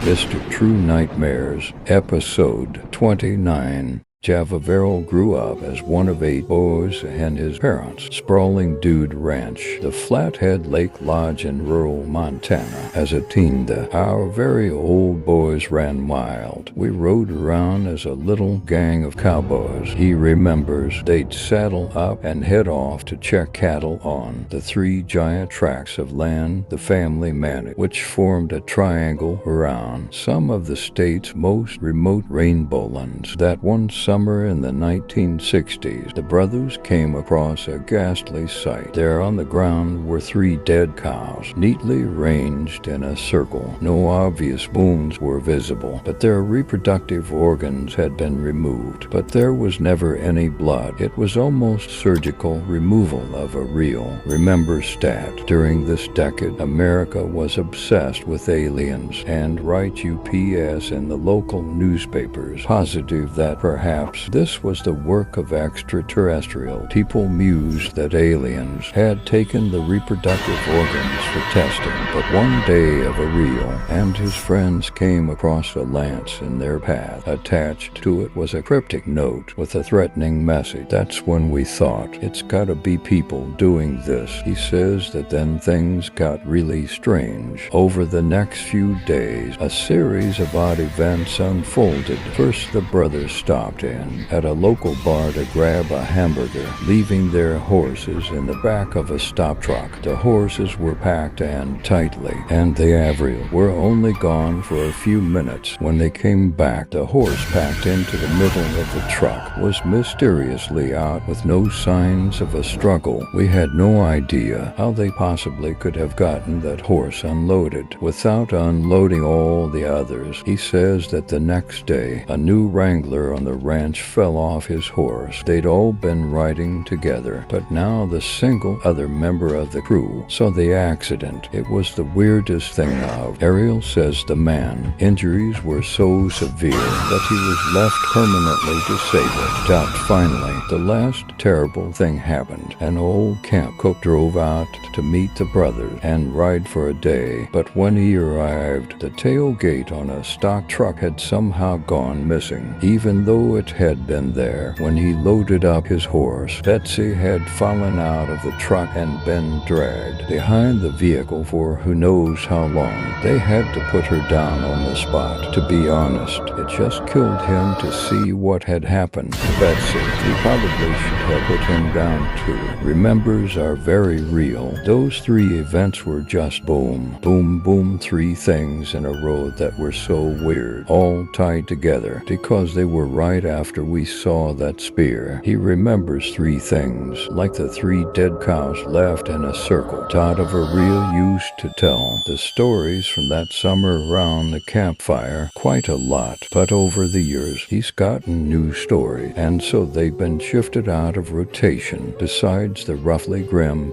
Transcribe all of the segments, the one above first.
Mr. True Nightmares, Episode 29. Javavero grew up as one of 8 boys and his parents' sprawling dude ranch, the Flathead Lake Lodge in rural Montana. As a teen, our very old boys ran wild. We rode around as a little gang of cowboys. He remembers they'd saddle up and head off to check cattle on the 3 giant tracts of land the family managed, which formed a triangle around some of the state's most remote rainbowlands. That one summer in the 1960s, the brothers came across a ghastly sight. There on the ground were 3 dead cows, neatly arranged in a circle. No obvious wounds were visible, but their reproductive organs had been removed. But there was never any blood. It was almost surgical removal of a real. Remember stat, during this decade, America was obsessed with aliens, and write UPS in the local newspapers, positive that perhaps this was the work of extraterrestrial. People mused that aliens had taken the reproductive organs for testing, but one day Averill and his friends came across a lance in their path. Attached to it was a cryptic note with a threatening message. That's when we thought, it's gotta be people doing this. He says that then things got really strange. Over the next few days, a series of odd events unfolded. First, the brothers stopped in at a local bar to grab a hamburger, leaving their horses in the back of a stop truck. The horses were packed and tightly, and the Averill were only gone for a few minutes. When they came back, the horse packed into the middle of the truck was mysteriously out with no signs of a struggle. We had no idea how they possibly could have gotten that horse unloaded without unloading all the others. He says that the next day, a new wrangler on the ranch fell off his horse. They'd all been riding together, but now the single other member of the crew saw the accident. It was the weirdest thing of. Ariel says the man injuries were so severe that he was left permanently disabled. Doubt finally, the last terrible thing happened. An old camp cook drove out to meet the brothers and ride for a day, but when he arrived, the tailgate on a stock truck had somehow gone missing, even though it had been there when he loaded up his horse. Betsy had fallen out of the truck and been dragged behind the vehicle for who knows how long. They had to put her down on the spot. To be honest, it just killed him to see what had happened to Betsy. We probably should have put him down too. Remembers are very real. Those 3 events were just boom, boom, boom, 3 things in a row that were so weird, all tied together because they were right after we saw that spear. He remembers 3 things, like the 3 dead cows left in a circle. Todd Averill used to tell the stories from that summer around the campfire quite a lot, but over the years he's gotten new stories, and so they've been shifted out of rotation. Besides the roughly grim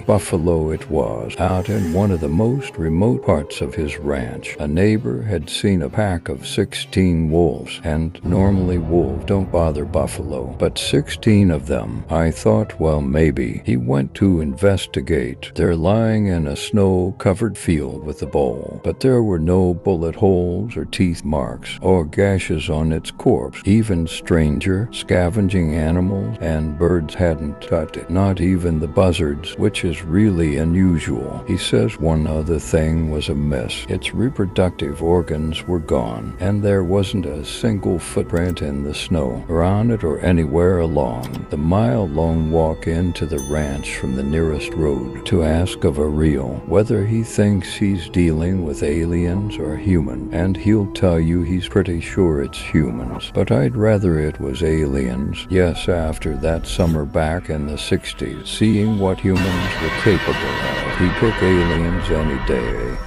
buffalo it was, out in one of the most remote parts of his ranch. A neighbor had seen a pack of 16 wolves, and normally wolves don't bother buffalo, but 16 of them. I thought, well, maybe. He went to investigate. They're lying in a snow-covered field with a bowl, but there were no bullet holes or teeth marks or gashes on its corpse. Even stranger, scavenging animals and birds hadn't touched it, not even the buzzards, which is really unusual. He says one other thing was amiss. Its reproductive organs were gone, and there wasn't a single footprint in the snow around it or anywhere along the mile-long walk into the ranch from the nearest road. To ask of Averill whether he thinks he's dealing with aliens or human, and he'll tell you he's pretty sure it's humans, but I'd rather it was aliens. Yes, after that summer back in the 60s, seeing what humans were capable of, he'd pick aliens any day.